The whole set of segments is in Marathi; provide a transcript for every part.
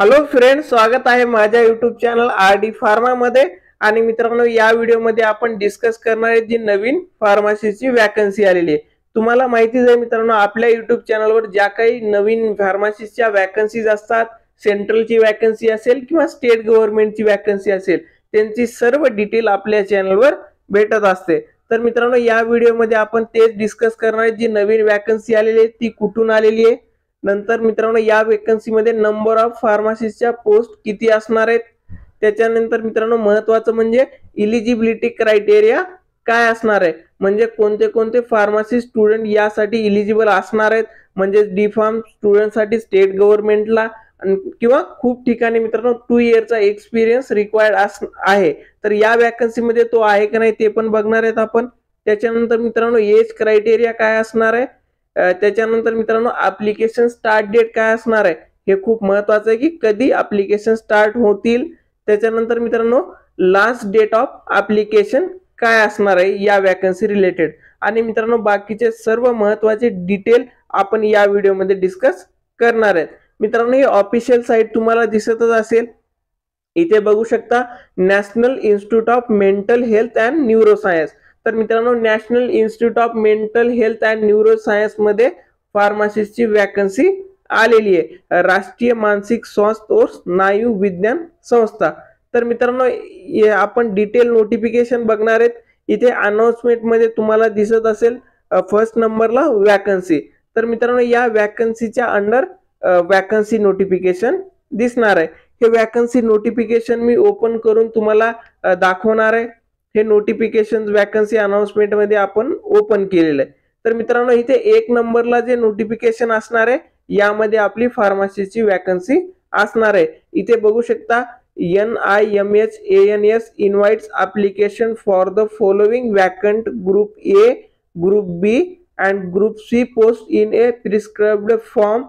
हॅलो फ्रेंड्स, स्वागत आहे माझ्या YouTube चॅनल आरडी फार्मा मध्ये। आणि मित्रांनो, या व्हिडिओ मध्ये आपण डिस्कस करणार आहे जी नवीन फार्मसीची वॅकन्सी आलेली आहे। तुम्हाला माहितीच आहे मित्रांनो, आपल्या YouTube चॅनलवर ज्या काही नवीन फार्मसीच्या वॅकन्सीज असतात, सेंट्रलची वॅकन्सी असेल किंवा स्टेट गव्हर्नमेंटची वॅकन्सी असेल, त्यांची सर्व डिटेल आपल्या चॅनलवर भेटत असते। तर मित्रांनो, या व्हिडिओ मध्ये आपण तेच डिस्कस करणार आहे जी नवीन वॅकन्सी आलेली आहे ती कुठून आलेली आहे। नंतर मित्रांनो, या वॅकन्सी मध्ये नंबर ऑफ फार्मसिस्टच्या पोस्ट किती असणार आहेत। त्याच्यानंतर मित्रांनो, महत्त्वाचं म्हणजे इलिजिबिलिटी क्रायटेरिया काय असणार आहे, म्हणजे कोणते कोणते फार्मसी स्टुडंट यासाठी इलिजिबल असणार आहेत। म्हणजे डी फार्म स्टुडंटसाठी स्टेट गव्हर्नमेंटला किंवा खूप ठिकाणी मित्रांनो 2 इयरचा एक्सपिरियन्स रिक्वायर्ड आहे। तर या वॅकन्सी मध्ये तो आहे की नाही ते पण बघणार आहेत आपण। त्याच्यानंतर मित्रांनो, एज क्रायटेरिया काय असणार आहे। त्याच्यानंतर मित्रांनो, ऍप्लिकेशन स्टार्ट डेट काय असणार आहे, हे खूप महत्त्वाचं आहे की कधी ऍप्लिकेशन स्टार्ट होतील। त्याच्यानंतर मित्रांनो, लास्ट डेट ऑफ ऍप्लिकेशन काय असणार आहे या वॅकन्सी रिलेटेड। आणि मित्रांनो, बाकीचे सर्व महत्त्वाचे डिटेल आपण या व्हिडिओमध्ये डिस्कस करणार आहेत। मित्रांनो, ही ऑफिशियल साइट तुम्हाला दिसतच असेल, इथे बघू शकता national institute of mental health and neuroscience. तर मित्रांनो, national institute of mental health and neuroscience मध्ये फार्मसिस्टची वॅकन्सी आलेली आहे, राष्ट्रीय मानसिक स्वास्थ्य और स्नायू विज्ञान संस्था। तर मित्रांनो, आपण डिटेल नोटिफिकेशन बघणार आहेत। इथे अनाउन्समेंट मध्ये तुम्हाला दिसत असेल फर्स्ट नंबरला वॅकन्सी। तर मित्रांनो, या वॅकन्सीच्या अंडर वॅकन्सी नोटिफिकेशन दिसणार आहे। हे वॅकन्सी नोटिफिकेशन मी ओपन करून तुम्हाला दाखवणार आहे। हे नोटिफिकेशन वॅकन्सी अनाउन्समेंट मध्ये आपण ओपन केलेलं आहे। तर मित्रांनो, इथे 1 नंबरला जे नोटिफिकेशन असणार आहे यामध्ये आपली फार्मसीची वॅकन्सी असणार आहे। इथे बघू शकता NIMHANS invites application for the following vacant group A, group B and group C post in a prescribed form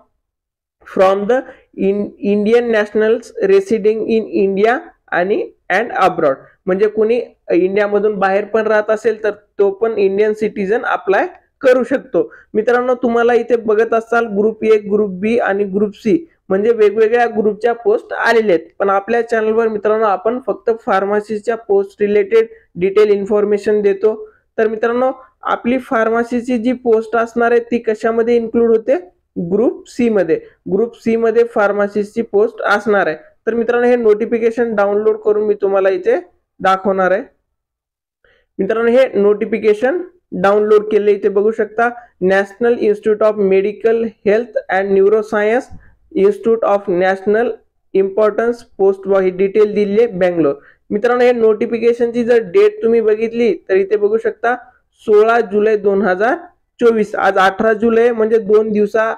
from the Indian nationals residing in India आणि अँड अब्रॉड। म्हणजे कोणी इंडियामधून बाहेर पण राहत असेल तर तो पण इंडियन सिटीजन अप्लाय करू शकतो। मित्रांनो, तुम्हाला इथे बघत असाल ग्रुप ए, ग्रुप बी आणि ग्रुप सी म्हणजे वेगवेगळ्या ग्रुपच्या पोस्ट आलेल्या आहेत। पण आपल्या चॅनलवर मित्रांनो आपण फक्त फार्मसीच्या पोस्ट रिलेटेड डिटेल इन्फॉर्मेशन देतो। तर मित्रांनो, आपली फार्मसीची जी पोस्ट असणार आहे ती कशामध्ये इन्क्लूड होते, ग्रुप सी मध्ये। ग्रुप सी मध्ये फार्मसिस्टची पोस्ट असणार आहे। तर मित्रांनो, हे नोटिफिकेशन डाउनलोड करून मी तुम्हाला इथे दाखवणार आहे। मित्रांनो, हे नोटिफिकेशन डाउनलोड केले, इथे बघू शकता national institute of medical health and neuroscience, institute of national importance, post detail दिली बेंगलोर। मित्रांनो, हे नोटिफिकेशनची जर डेट तुम्ही बघितली तर इथे बघू शकता 16 जुलै 2024। आज 18 जुलै म्हणजे 2 दिवसा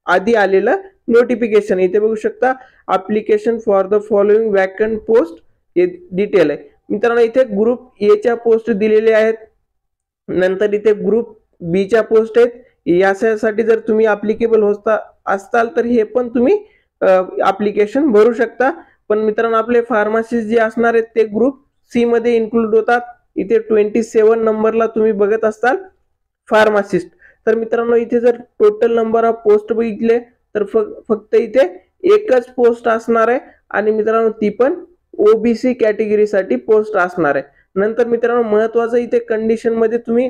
आधी आलेलं नोटिफिकेशन। इथे बघू शकता application for the following vacant post हे डिटेल आहे। मित्रांनो, इथे ग्रुप ए च्या पोस्ट दिलेले आहेत, नंतर इथे ग्रुप बी च्या पोस्ट आहेत। यासाठी जर तुम्ही ऍप्लिकेबल असताल तर हे पण तुम्ही ऍप्लिकेशन भरू शकता। पण मित्रांनो, आपले फार्मसिस्ट जे असणार आहेत ते ग्रुप सी मध्ये इन्क्लूड होतात। इथे 27 नंबरला तुम्ही बघत असताल फार्मासिस्ट। तर मित्रांनो, इथे जर टोटल नंबर ऑफ पोस्ट बघितले तर फक्त इथे एकच पोस्ट असणार आहे आणि मित्रांनो ती पण ओबीसी कॅटेगरीसाठी पोस्ट असणार आहे। नंतर मित्रांनो, महत्त्वाचं इथे कंडिशन मध्ये तुम्ही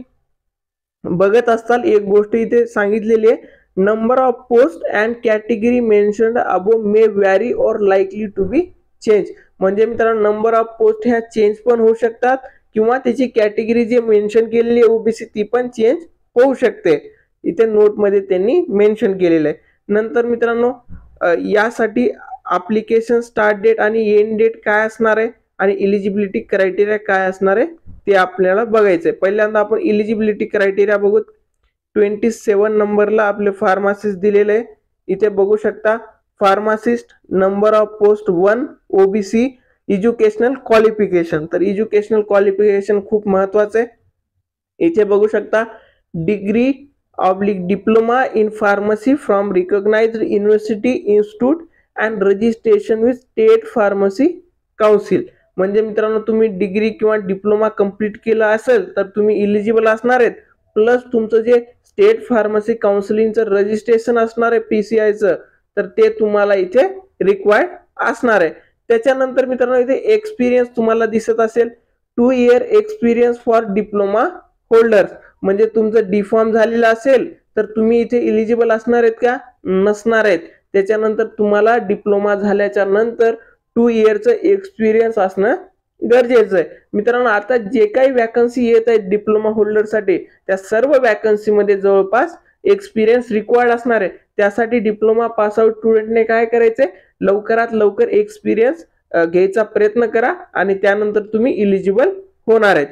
बघत असताल एक गोष्ट इथे सांगितलेली आहे, number of post and category mentioned above may vary or likely to be change. म्हणजे मित्रांनो, नंबर ऑफ पोस्ट ह्या चेंज पण होऊ शकतात किंवा त्याची कॅटेगरी जे मेन्शन केलेली आहे ओबीसी ती पण चेंज होऊ शकते। इथे नोट मध्ये त्यांनी मेन्शन केलेलं आहे। नंतर मित्रांनो, यासाठी ऍप्लिकेशन स्टार्ट डेट आणि एंड डेट काय असणार आहे आणि इलिजिबिलिटी क्रायटेरिया काय असणार आहे ते आपल्याला बघायचंय। पहिल्यांदा आपण इलिजिबिलिटी क्रायटेरिया बघू। 27 नंबरला आपले फार्मासिस्ट दिलेले आहे। इथे बघू शकता pharmacist number of post 1 OBC, educational qualification. तर एज्युकेशनल क्वालिफिकेशन खूप महत्त्वाचं आहे। इथे बघू शकता degree diploma in pharmacy from recognised university institute and registration with state pharmacy council. म्हणजे मित्रांनो, तुम्ही डिग्री किंवा डिप्लोमा कंप्लीट केला असेल तर तुम्ही इलिजिबल असणार आहेत, प्लस तुमचं जे स्टेट फार्मसी काउन्सिलिंगचं रजिस्ट्रेशन असणार आहे पीसीआयचं तर ते तुम्हाला इथे रिक्वायर्ड असणार आहे. त्याच्यानंतर मित्रांनो इथे एक्सपिरियन्स तुम्हाला दिसत असेल 2 year experience for diploma holders, म्हणजे तुमचं डिफॉर्म झालेलं असेल तर तुम्ही इथे इलिजिबल असणार आहेत का? नसणार आहेत. त्याच्यानंतर तुम्हाला डिप्लोमा झाल्याच्या नंतर 2 इयरचं एक्सपिरियन्स असणं गरजेचं आहे. मित्रांनो आता जे काही वॅकन्सी येत आहेत डिप्लोमा होल्डरसाठी त्या सर्व वॅकन्सीमध्ये जवळपास एक्सपिरियन्स रिक्वायर्ड असणार आहे. त्यासाठी डिप्लोमा पास आउट स्टुडंटने काय करायचंय, लवकरात लवकर एक्सपिरियन्स घ्यायचा प्रयत्न करा आणि त्यानंतर तुम्ही इलिजिबल होणार आहेत.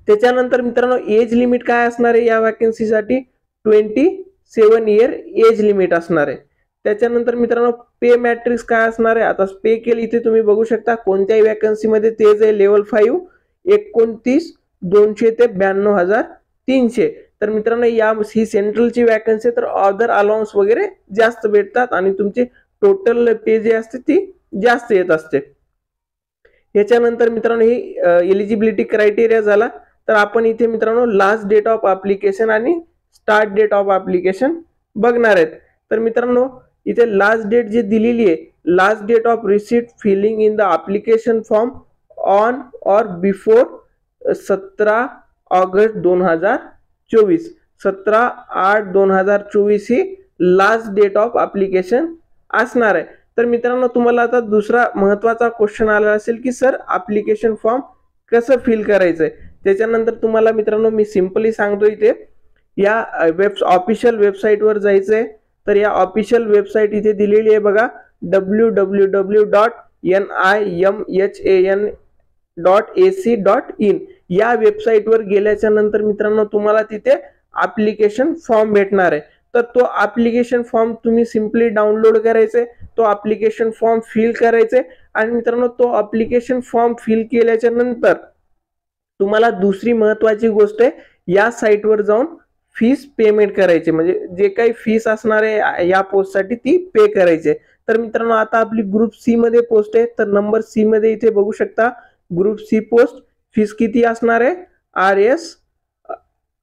त्याच्यानंतर मित्रांनो एज लिमिट काय असणार आहे या वॅकन्सीसाठी? 27 इयर एज लिमिट असणार आहे. त्याच्यानंतर मित्रांनो पे मॅट्रिक्स काय असणार आहे? आता पे केली इथे तुम्ही बघू शकता कोणत्याही वॅकन्सीमध्ये तेच आहे लेवल 5 29,200 ते 92,300. तर मित्रांनो ही सेंट्रलची वॅकन्सी तर अदर अलाउन्स वगैरे जास्त भेटतात आणि तुमची टोटल पे जे असते ती जास्त येत असते. याच्यानंतर मित्रांनो ही एलिजिबिलिटी क्रायटेरिया झाला. तर आपण इथे मित्रांनो लास्ट डेट ऑफ ऍप्लिकेशन आणि स्टार्ट डेट ऑफ ऍप्लिकेशन बघणार आहेत. तर मित्रांनो इथे लास्ट डेट जी दिलेली आहे, last date of receipt filling in the application form on or before 17 August 2024, 17/8/2024 ही लास्ट डेट ऑफ ऍप्लिकेशन असणार आहे. तर मित्रांनो तुम्हाला आता दुसरा महत्वाचा क्वेश्चन आला असेल की सर ऍप्लिकेशन फॉर्म कसं फिल करायचंय. त्याच्यानंतर तुम्हाला मित्रांनो मी सिंपली सांगतो इथे या ऑफिशियल वेबसाईटवर जायचंय. तर या ऑफिशियल वेबसाईट इथे दिलेली आहे बघा www.nimhan.ac.in. या वेबसाईटवर गेल्याच्या नंतर मित्रांनो तुम्हाला तिथे ऍप्लिकेशन फॉर्म भेटणार आहे. तर तो ऍप्लिकेशन फॉर्म तुम्ही सिंपली डाउनलोड करायचे, तो ऍप्लिकेशन फॉर्म फिल करायचे आणि मित्रांनो तो ऍप्लिकेशन फॉर्म फिल केल्याच्या नंतर तुम्हाला दुसरी महत्वाची गोष्ट आहे या साईटवर जाऊन फीस पेमेंट करायची, म्हणजे जे काही फीस असणार आहे या पोस्टसाठी ती पे करायची. तर मित्रांनो आता आपली ग्रुप सी मध्ये पोस्ट आहे. तर नंबर सी मध्ये इथे बघू शकता ग्रुप सी पोस्ट फीस किती असणार आहे? RS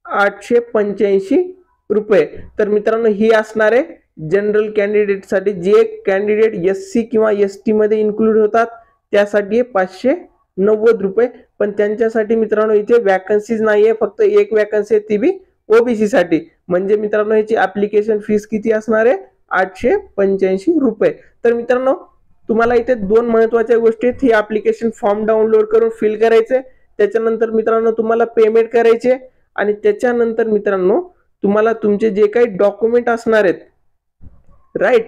885 रुपये. तर मित्रांनो ही असणार आहे जनरल कॅन्डिडेट साठी. जे कॅन्डिडेट SC किंवा ST मध्ये इन्क्लूड होतात त्यासाठी 590 रुपये. पण त्यांच्यासाठी मित्रांनो इथे वॅकन्सीज नाहीये, फक्त एक वॅकन्सी आहे ती बी OBC साठी. म्हणजे मित्रांनो याची ऍप्लिकेशन फीस किती असणार आहे? 885 रुपये. तर मित्रांनो तुम्हाला इथे दोन महत्वाच्या गोष्टी आहेत. ही ऍप्लिकेशन फॉर्म डाउनलोड करून फिल करायचे, त्याच्यानंतर मित्रांनो तुम्हाला पेमेंट करायचे आणि त्याच्यानंतर मित्रांनो तुम्हाला तुमचे जे काही डॉक्युमेंट असणार आहेत राईट,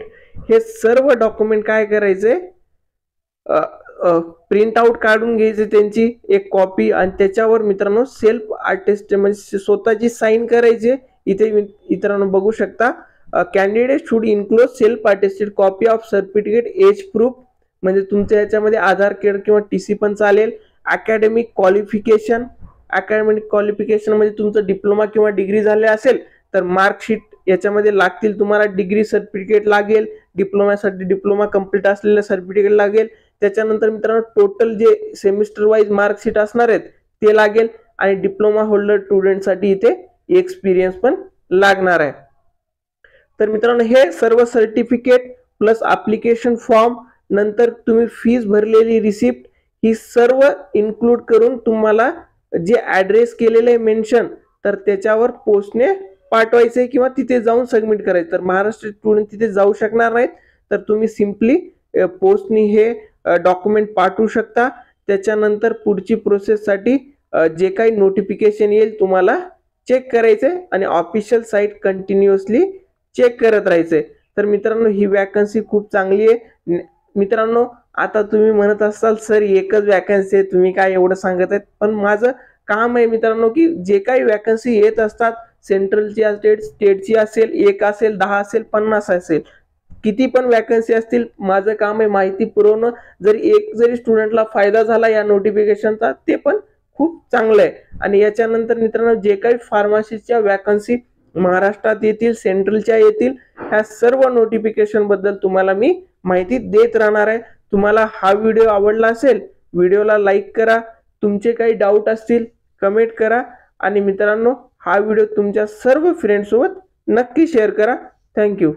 हे सर्व डॉक्युमेंट काय करायचे, प्रिंट आउट काढून घ्यायचे त्यांची एक कॉपी आणि त्याच्यावर मित्रांनो सेल्फ अटेस्ट म्हणजे स्वतःची साइन करायचे. इथे मित्रांनो बघू शकता candidate should include self attested copy of certificate as proof, म्हणजे तुमच्या याच्यामध्ये आधार कार्ड किंवा TC पण चालेल. अकॅडमिक क्वालिफिकेशन, अकॅडमिक क्वालिफिकेशन म्हणजे तुमचं डिप्लोमा किंवा डिग्री झाले असेल तर मार्कशीट याच्यामध्ये लागतील. तुम्हाला डिग्री सर्टिफिकेट लागेल, डिप्लोमासाठी डिप्लोमा कंप्लीट असलेलं सर्टिफिकेट लागेल. त्याच्यानंतर मित्रांनो टोटल जे सेमिस्टर वाईज मार्कशीट असणार आहेत ते लागेल आणि डिप्लोमा होल्डर स्टुडंटसाठी इथे एक्सपिरियन्स पण लागणार आहे. तर मित्रांनो हे सर्व सर्टिफिकेट प्लस ऍप्लिकेशन फॉर्म नंतर तुम्ही फीस भरलेली रिसिप्ट ही सर्व इन्क्लूड करून तुम्हाला जे ऍड्रेस केलेले मेन्शन तर त्याच्यावर पोस्टने पाठवायचे किंवा तिथे जाऊन सबमिट करायचे. तर महाराष्ट्र स्टुडंट तिथे जाऊ शकणार नाहीत तर तुम्ही सिंपली पोस्टनी हे डॉक्युमेंट पाठवू शकता. त्याच्यानंतर पुढची प्रोसेससाठी जे काही नोटिफिकेशन येईल तुम्हाला चेक करायचे आणि ऑफिशियल साईट कंटिन्युअसली चेक करत राहायचे. तर मित्रांनो ही वॅकन्सी खूप चांगली आहे. मित्रांनो आता तुम्ही म्हणत असाल सर एकच वॅकन्सी आहे, तुम्ही काय एवढं सांगत आहेत, पण माझं काम आहे मित्रांनो की जे काही वॅकन्सी येत असतात सेंट्रलची असेल, स्टेटची असेल, 1 असेल, 10 असेल, 50 असेल, किती पण वॅकन्सी असतील, माझं काम आहे माहिती पुरवणं. जरी एक जरी स्टुडंटला फायदा झाला या नोटिफिकेशनचा ते पण खूप चांगलं आहे. आणि याच्यानंतर मित्रांनो जे काही फार्मसीच्या वॅकन्सी महाराष्ट्रात येतील, सेंट्रलच्या येतील, ह्या सर्व नोटिफिकेशन बद्दल तुम्हाला मी माहिती देत राहणार आहे. तुम्हाला हा व्हिडिओ आवडला असेल, व्हिडिओला लाईक करा, तुमचे काही डाऊट असतील कमेंट करा आणि मित्रांनो हा व्हिडिओ तुमच्या सर्व फ्रेंड्स सोबत नक्की शेअर करा. थँक्यू.